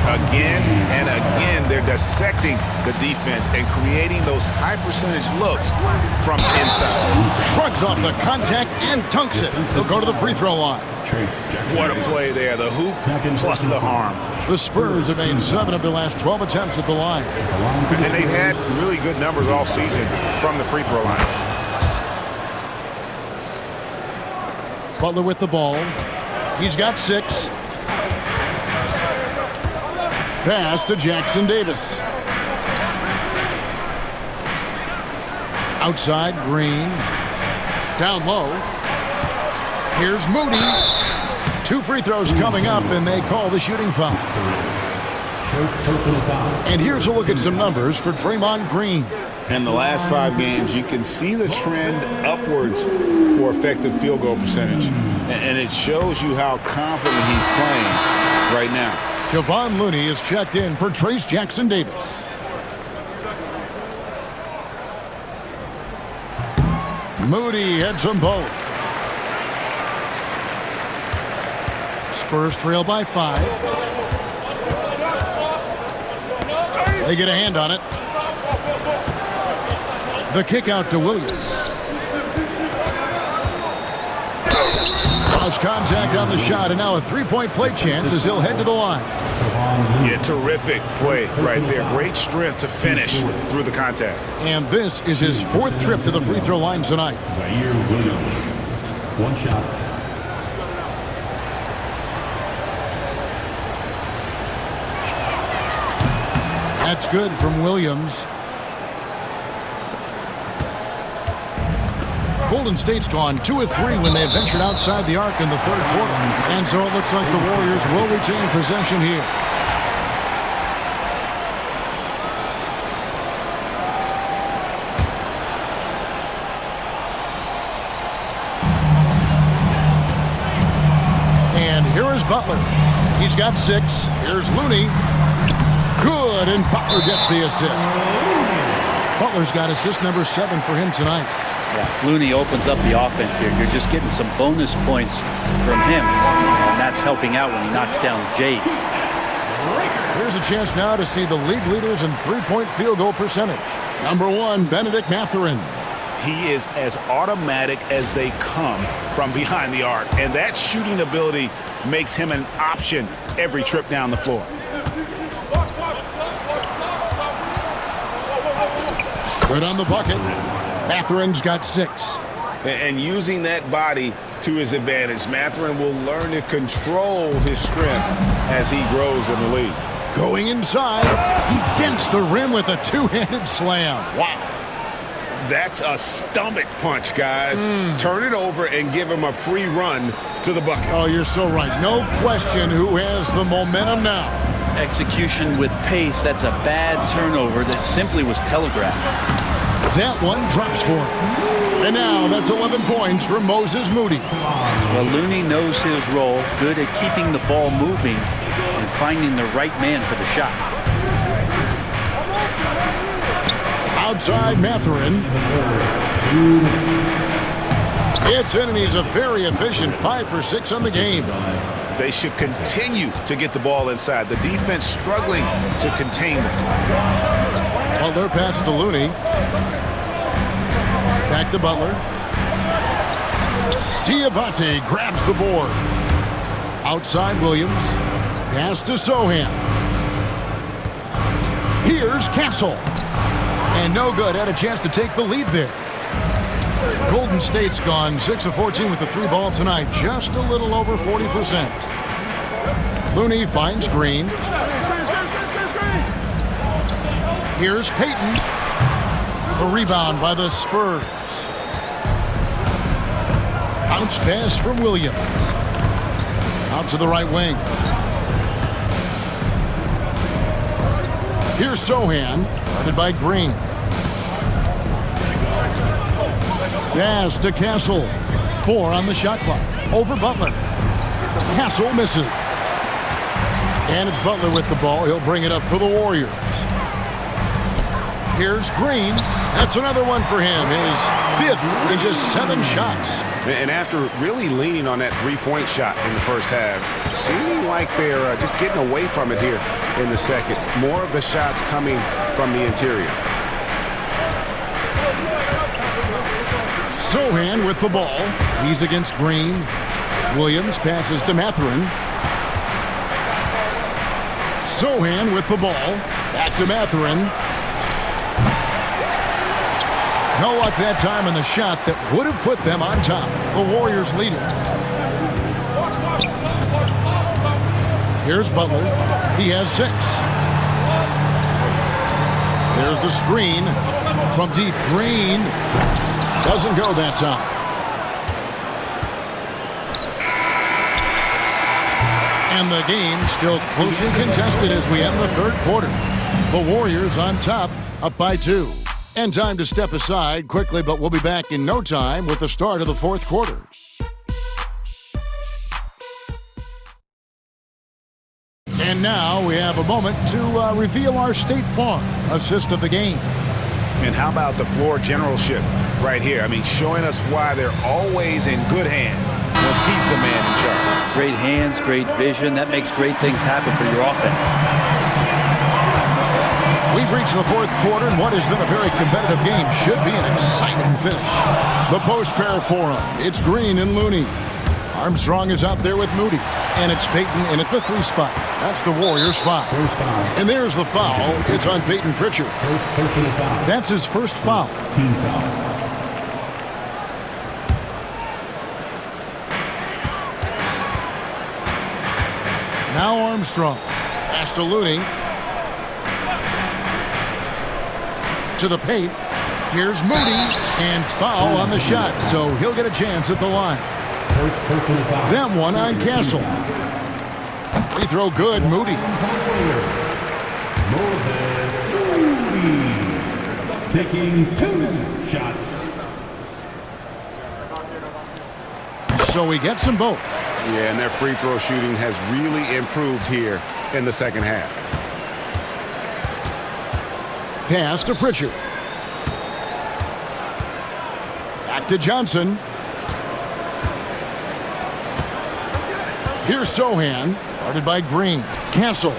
Speaker 6: Again and again, they're dissecting the defense and creating those high-percentage looks from inside.
Speaker 1: Shrugs off the contact and dunks it. He'll go to the free throw line.
Speaker 6: What a play there. The hoop plus the harm.
Speaker 1: The Spurs have made 7 of their last 12 attempts at the line.
Speaker 6: And they've had really good numbers all season from the free throw line.
Speaker 1: Butler with the ball. He's got 6. Pass to Jackson Davis. Outside, Green. Down low. Here's Moody. 2 free throws coming up, and they call the shooting foul. And here's a look at some numbers for Draymond Green.
Speaker 6: In the last 5 games, you can see the trend upwards for effective field goal percentage. And it shows you how confident he's playing right now.
Speaker 1: Kevon Looney is checked in for Trace Jackson Davis. Moody heads them both. Spurs trail by 5. They get a hand on it. The kick out to Williams. Cross contact on the shot, and now a 3-point play chance as he'll head to the line.
Speaker 6: Yeah, terrific play right there. Great strength to finish through the contact.
Speaker 1: And this is his 4th trip to the free throw line tonight.
Speaker 5: Zaire Williams. 1 shot.
Speaker 1: That's good from Williams. Golden State's gone 2 of 3 when they ventured outside the arc in the 3rd quarter. And so it looks like the Warriors will retain possession here. Butler. He's got 6. Here's Looney. Good, and Butler gets the assist. Butler's got assist number 7 for him tonight.
Speaker 3: Yeah, Looney opens up the offense here. You're just getting some bonus points from him, and that's helping out when he knocks down Jay.
Speaker 1: Here's a chance now to see the league leaders in three-point field goal percentage. Number 1, Benedict Mathurin.
Speaker 6: He is as automatic as they come from behind the arc, and that shooting ability makes him an option every trip down the floor.
Speaker 1: Good on the bucket. Mathurin's got 6.
Speaker 2: And using that body to his advantage, Mathurin will learn to control his strength as he grows in the league.
Speaker 1: Going inside, he dents the rim with a two-handed slam. Wow.
Speaker 2: That's a stomach punch, guys. Turn it over and give him a free run to the bucket.
Speaker 1: Oh, you're so right. No question who has the momentum now.
Speaker 3: Execution with pace, that's a bad turnover that simply was telegraphed.
Speaker 1: That one drops for him. And now that's 11 points for Moses Moody.
Speaker 3: Well, Looney knows his role, good at keeping the ball moving and finding the right man for the shot.
Speaker 1: Outside Mathurin. It's in, and he's a very efficient 5 for 6 on the game.
Speaker 6: They should continue to get the ball inside. The defense struggling to contain them.
Speaker 1: Butler passes to Looney. Back to Butler. Diabate grabs the board. Outside Williams. Pass to Sohan. Here's Castle. And no good. Had a chance to take the lead there. Golden State's gone 6 of 14 with the 3 ball tonight. Just a little over 40%. Looney finds Green. Here's Payton. A rebound by the Spurs. Bounce pass from Williams. Out to the right wing. Here's Sohan, guarded by Green. Pass to Castle. 4 on the shot clock. Over Butler. Castle misses. And it's Butler with the ball. He'll bring it up for the Warriors. Here's Green. That's another one for him. His 5th in just 7 shots.
Speaker 6: And after really leaning on that three-point shot in the first half, seeming like they're just getting away from it here in the second. More of the shots coming from the interior.
Speaker 1: Sohan with the ball. He's against Green. Williams passes to Mathurin. Sohan with the ball. Back to Mathurin. No luck that time on the shot that would have put them on top. The Warriors lead it. Here's Butler. He has 6. There's the screen from deep. Green doesn't go that time. And the game still closely contested as we end the 3rd quarter. The Warriors on top, up by 2. And time to step aside quickly, but we'll be back in no time with the start of the 4th quarter. And now we have a moment to reveal our State Farm assist of the game.
Speaker 6: And how about the floor generalship right here? I mean, showing us why they're always in good hands when he's the man in charge.
Speaker 3: Great hands, great vision. That makes great things happen for your offense.
Speaker 1: We've reached the 4th quarter, and what has been a very competitive game should be an exciting finish. The post pair for him. It's Green and Looney. Armstrong is out there with Moody. And it's Payton in at the 3 spot. That's the Warriors' foul. And there's the foul. It's on Payton Pritchard. That's his first foul.
Speaker 5: Team foul.
Speaker 1: Now Armstrong. Pass to Looney. To the paint. Here's Moody. And foul on the shot. So he'll get a chance at the line. That one on Castle. Free throw good, Moody.
Speaker 5: Moses Moody taking 2 shots.
Speaker 1: So he gets them both.
Speaker 6: Yeah, and their free throw shooting has really improved here in the second half.
Speaker 1: Pass to Pritchard. Back to Johnson. Here's Sohan, guarded by Green. Castle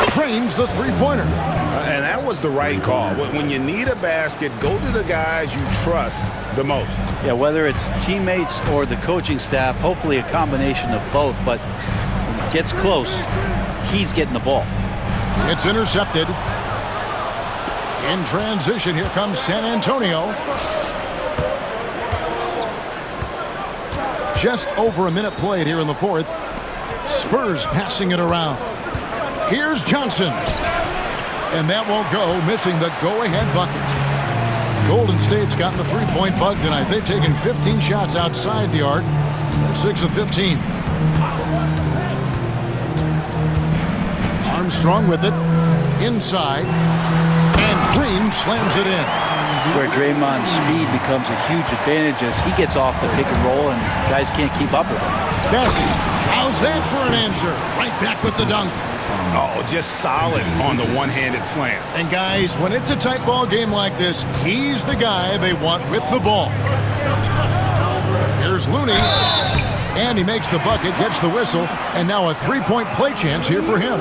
Speaker 1: trains the three-pointer.
Speaker 6: And that was the right call. When you need a basket, go to the guys you trust the most.
Speaker 3: Yeah, whether it's teammates or the coaching staff, hopefully a combination of both, but when it gets close, he's getting the ball.
Speaker 1: It's intercepted. In transition, here comes San Antonio. Just over a minute played here in the fourth. Spurs passing it around. Here's Johnson. And that won't go, missing the go-ahead bucket. Golden State's gotten the three-point bug tonight. They've taken 15 shots outside the arc. They're 6 of 15. Armstrong with it. Inside. And Green slams it in.
Speaker 3: This is where Draymond's speed becomes a huge advantage as he gets off the pick and roll and guys can't keep up with him.
Speaker 1: Bessie, how's that for an answer? Right back with the dunk.
Speaker 6: Oh, just solid on the one-handed slam.
Speaker 1: And guys, when it's a tight ball game like this, he's the guy they want with the ball. Here's Looney. And he makes the bucket, gets the whistle, and now a three-point play chance here for him.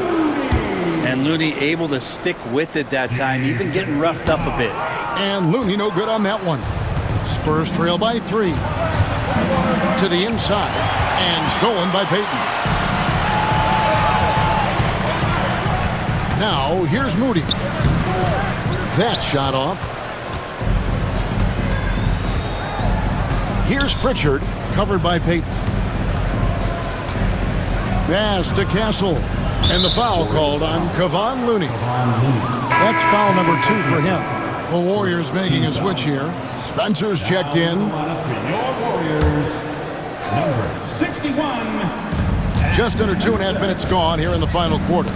Speaker 3: And Looney able to stick with it that time, even getting roughed up a bit.
Speaker 1: And Looney no good on that one. Spurs trail by 3. To the inside. And stolen by Payton. Now, here's Moody. That shot off. Here's Pritchard, covered by Payton. Pass to Castle. And the foul called on Kevon Looney. That's foul number 2 for him. The Warriors making a switch here. Spencer's checked in.
Speaker 5: Your Warriors, number 61.
Speaker 1: Just under 2.5 minutes gone here in the final quarter.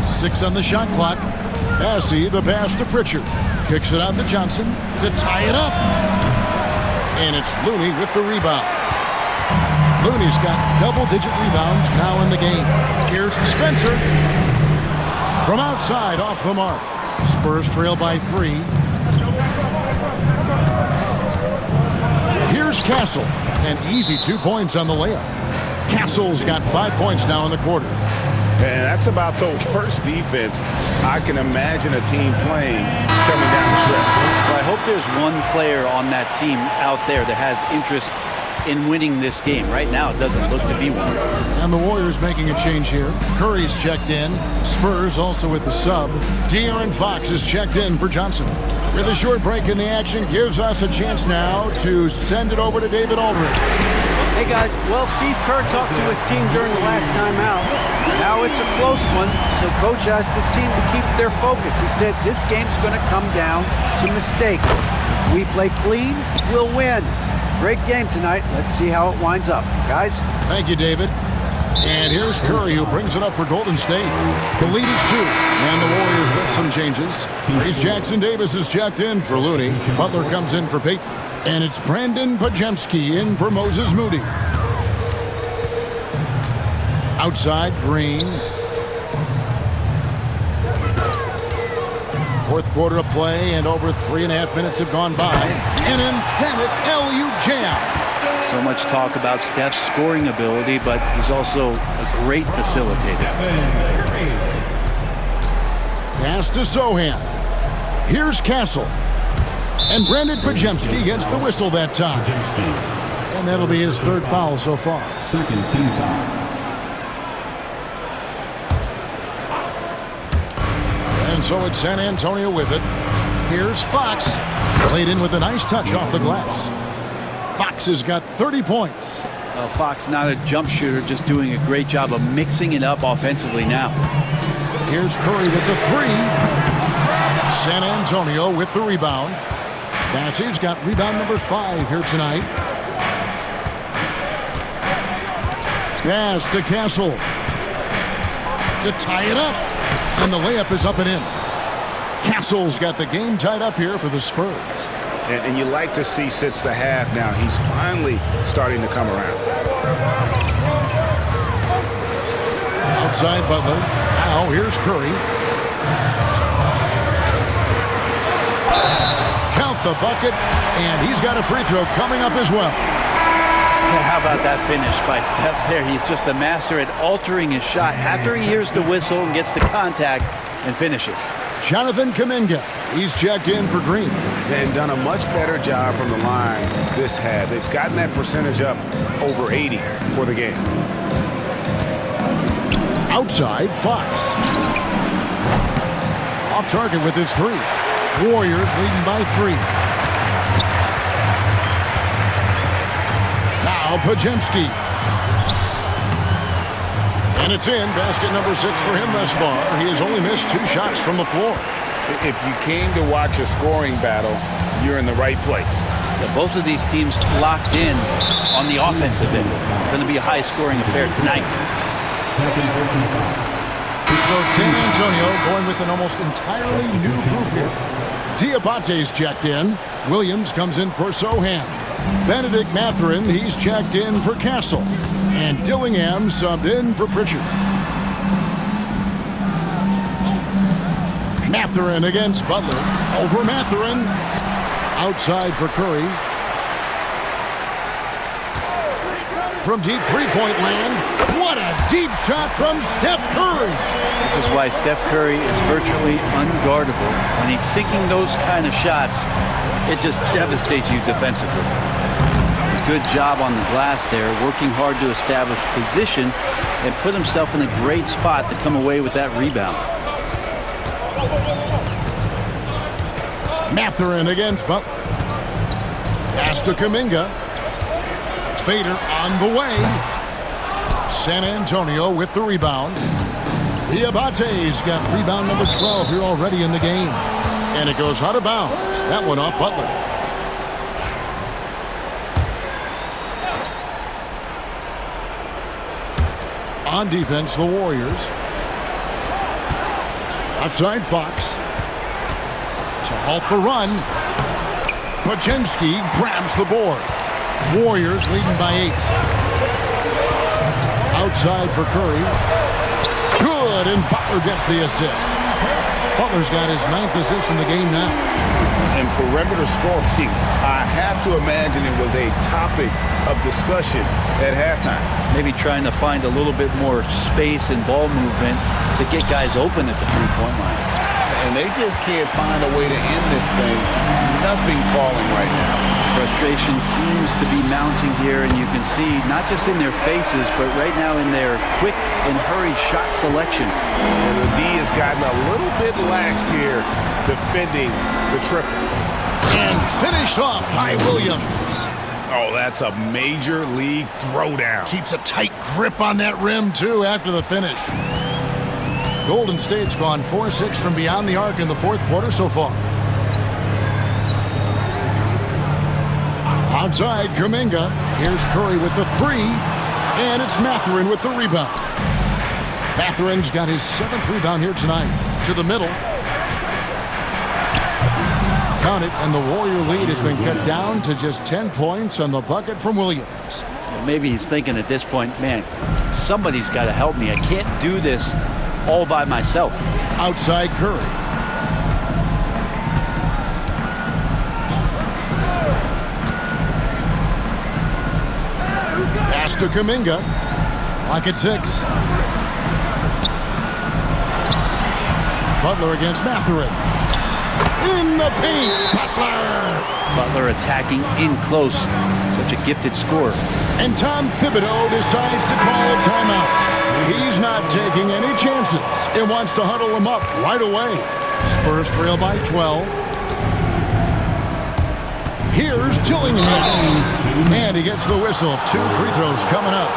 Speaker 1: 6 on the shot clock. Massey, the pass to Pritchard. Kicks it out to Johnson to tie it up. And it's Looney with the rebound. Looney's got double-digit rebounds now in the game. Here's Spencer. From outside, off the mark. Spurs trail by 3. Here's Castle. An easy 2 points on the layup. Castle's got 5 points now in the quarter.
Speaker 6: And that's about the worst defense I can imagine a team playing coming down the stretch.
Speaker 3: Well, I hope there's one player on that team out there that has interest in winning this game. Right now, it doesn't look to be one.
Speaker 1: And the Warriors making a change here. Curry's checked in. Spurs also with the sub. De'Aaron Fox is checked in for Johnson. With a short break in the action, gives us a chance now to send it over to David Aldridge.
Speaker 4: Hey guys, well, Steve Kerr talked to his team during the last time out. Now it's a close one, so coach asked his team to keep their focus. He said this game's going to come down to mistakes. If we play clean, we'll win. Great game tonight. Let's see how it winds up. Guys?
Speaker 1: Thank you, David. And here's Curry, who brings it up for Golden State. The lead is 2, and the Warriors with some changes. Trace Jackson-Davis is checked in for Looney. Butler comes in for Payton. And it's Brandon Pajemski in for Moses Moody. Outside, Green. Fourth quarter of play, and over 3.5 minutes have gone by. An emphatic LU jam.
Speaker 3: So much talk about Steph's scoring ability, but he's also a great facilitator.
Speaker 1: Pass to Sohan. Here's Castle. And Brandon Pajemski gets the whistle that time. And that'll be his 3rd foul so far.
Speaker 5: Second team foul.
Speaker 1: And so it's San Antonio with it. Here's Fox. Played in with a nice touch off the glass. Fox has got 30 points.
Speaker 3: Well, Fox not a jump shooter, just doing a great job of mixing it up offensively now.
Speaker 1: Here's Curry with the 3. San Antonio with the rebound. Massey's got rebound number 5 here tonight. Pass to Castle. To tie it up. And the layup is up and in. Castle's got the game tied up here for the Spurs.
Speaker 6: And you like to see since the half now, he's finally starting to come around.
Speaker 1: Outside Butler. Now here's Curry. Count the bucket, and he's got a free throw coming up as well.
Speaker 3: Yeah, how about that finish by Steph there? He's just a master at altering his shot after he hears the whistle and gets the contact and finishes.
Speaker 1: Jonathan Kuminga, he's checked in for Green.
Speaker 6: And done a much better job from the line this half. They've gotten that percentage up over 80 for the game.
Speaker 1: Outside, Fox. Off target with his three. Warriors leading by 3. Now Pajemski. And it's in. Basket number 6 for him thus far. He has only missed 2 shots from the floor.
Speaker 6: If you came to watch a scoring battle, you're in the right place.
Speaker 3: Yeah, both of these teams locked in on the offensive end. It's going to be a high-scoring affair tonight.
Speaker 1: So San Antonio going with an almost entirely new group here. Diabate's checked in. Williams comes in for Sohan. Benedict Mathurin, he's checked in for Castle. And Dillingham subbed in for Pritchard. Mathurin against Butler. Over Mathurin. Outside for Curry. From deep three-point land. What a deep shot from Steph Curry.
Speaker 3: This is why Steph Curry is virtually unguardable. When he's sinking those kind of shots, it just devastates you defensively. Good job on the glass there, working hard to establish position and put himself in a great spot to come away with that rebound.
Speaker 1: Mathurin against Butler. Pass to Kuminga. Fader on the way. San Antonio with the rebound. Diabate's got rebound number 12 here already in the game. And it goes out of bounds. That one off Butler. On defense, the Warriors. Outside Fox. To halt the run. Pajemski grabs the board. Warriors leading by 8. Outside for Curry. Good, and Butler gets the assist. Butler's got his 9th assist in the game now.
Speaker 6: And perimeter scoring, I have to imagine it was a topic of discussion at halftime.
Speaker 3: Maybe trying to find a little bit more space and ball movement to get guys open at the three-point line.
Speaker 6: And they just can't find a way to end this thing. Nothing falling right now.
Speaker 3: Frustration seems to be mounting here, and you can see not just in their faces, but right now in their quick and hurried shot selection.
Speaker 6: And the D has gotten a little bit laxed here defending the triple.
Speaker 1: And finished off by Williams.
Speaker 6: Oh, that's a major league throwdown.
Speaker 1: Keeps a tight grip on that rim, too, after the finish. Golden State's gone 4-6 from beyond the arc in the 4th quarter so far. Outside, Kuminga. Here's Curry with the 3. And it's Mathurin with the rebound. Mathurin's got his 7th rebound here tonight. To the middle. Count it, and the Warrior lead has been cut down to just 10 points on the bucket from Williams.
Speaker 3: Well, maybe he's thinking at this point, man, somebody's got to help me. I can't do this all by myself.
Speaker 1: Outside Curry. Pass to Kuminga. Lock at 6. Butler against Mathurin. In the paint,
Speaker 3: Butler attacking in close. Such a gifted scorer.
Speaker 1: And Tom Thibodeau decides to call a timeout. He's not taking any chances and wants to huddle them up right away. Spurs trail by 12. Here's Dillingham. And he gets the whistle. 2 free throws coming up.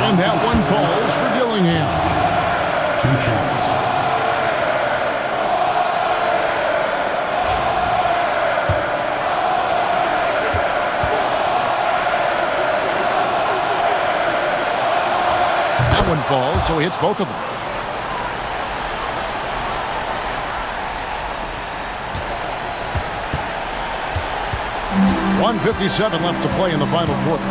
Speaker 1: And that one falls for Dillingham.
Speaker 5: 2 shots.
Speaker 1: That one falls, so he hits both of them. 1:57 left to play in the final quarter.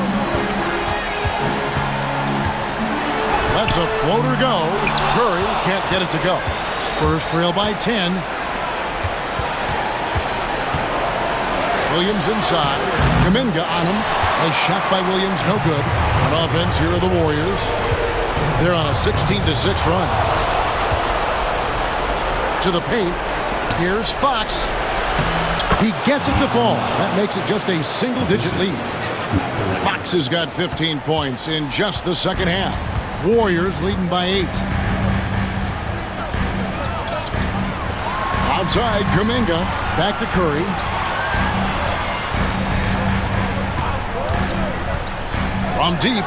Speaker 1: That's a floater go. Curry can't get it to go. Spurs trail by 10. Williams inside. Kuminga on him. A shot by Williams, no good. On offense, here are the Warriors. They're on a 16-6 run. To the paint. Here's Fox. He gets it to fall. That makes it just a single-digit lead. Fox has got 15 points in just the second half. Warriors leading by 8. Outside, Kuminga. Back to Curry. From deep.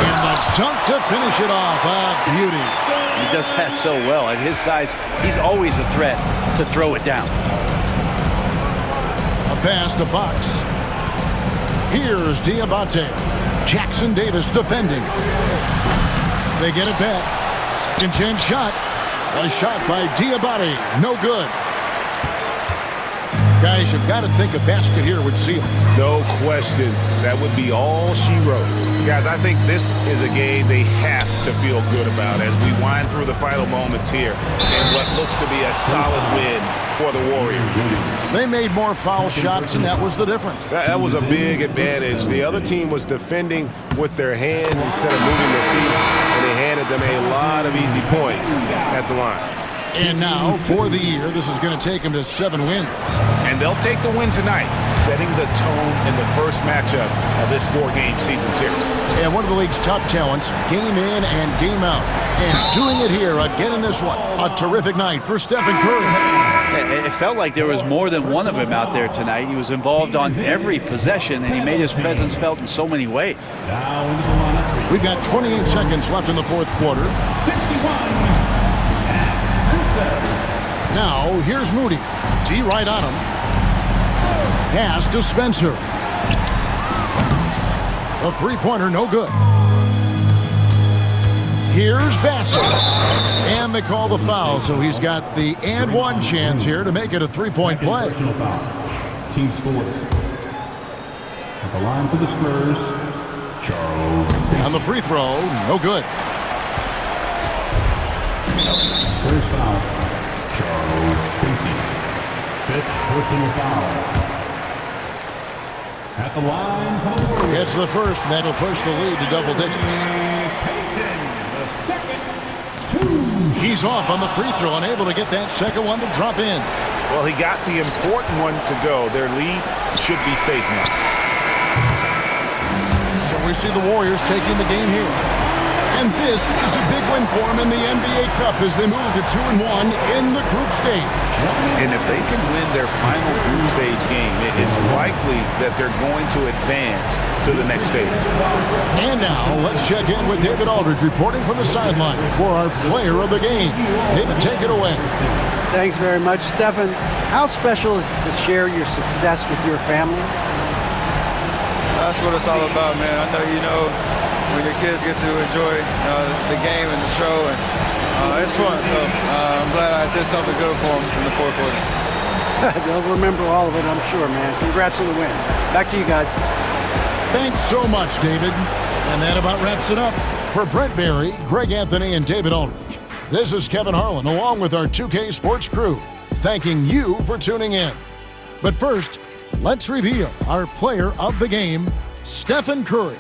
Speaker 1: And the dunk to finish it off. A beauty.
Speaker 3: He does that so well. At his size, he's always a threat to throw it down.
Speaker 1: A pass to Fox. Here's Diabate. Jackson Davis defending. They get it back. Second chance shot. A shot by Diabate. No good. Guys, you've got to think a basket here would seal it.
Speaker 6: No question. That would be all she wrote. Guys, I think this is a game they have to feel good about as we wind through the final moments here in what looks to be a solid win for the Warriors.
Speaker 1: They made more foul shots, and that was the difference.
Speaker 6: That was a big advantage. The other team was defending with their hands instead of moving their feet, and they handed them a lot of easy points at the line.
Speaker 1: And now, for the year, this is going to take them to 7 wins.
Speaker 6: And they'll take the win tonight, setting the tone in the first matchup of this 4-game season series.
Speaker 1: And one of the league's top talents, game in and game out. And doing it here again in this one. A terrific night for Stephen Curry.
Speaker 3: It felt like there was more than one of him out there tonight. He was involved on every possession, and he made his presence felt in so many ways.
Speaker 1: We've got 28 seconds left in the fourth quarter.
Speaker 5: 61.
Speaker 1: Now, here's Moody. D right on him. Pass to Spencer. A three-pointer, no good. Here's Bassett. And they call the foul, so he's got the and one chance here to make it a three-point play.
Speaker 5: Team scores. At the line for the Spurs, Charles.
Speaker 1: On the free throw, no good.
Speaker 5: Spurs foul. Charles Casey. 5th personal foul. At the line for the Warriors.
Speaker 1: It's the first, and that'll push the lead to double digits. He's off on the free throw, unable to get that second one to drop in.
Speaker 6: Well, he got the important one to go. Their lead should be safe now.
Speaker 1: So we see the Warriors taking the game here. And this is a big win for them in the NBA Cup as they move to 2-1 in the group stage.
Speaker 2: And if they can win their final group stage game, it's likely that they're going to advance to the next stage.
Speaker 1: And now let's check in with David Aldridge reporting from the sideline for our player of the game. David, take it away.
Speaker 4: Thanks very much, Stephen. How special is it to share your success with your family?
Speaker 11: That's what it's all about, man. I know, when your kids get to enjoy the game and the show, and it's fun. So I'm glad I did something good for them in the fourth quarter.
Speaker 4: They'll remember all of it, I'm sure, man. Congrats on the win. Back to you guys.
Speaker 1: Thanks so much, David. And that about wraps it up. For Brent Barry, Greg Anthony, and David Aldridge, this is Kevin Harlan along with our 2K Sports crew, thanking you for tuning in. But first, let's reveal our player of the game, Stephen Curry.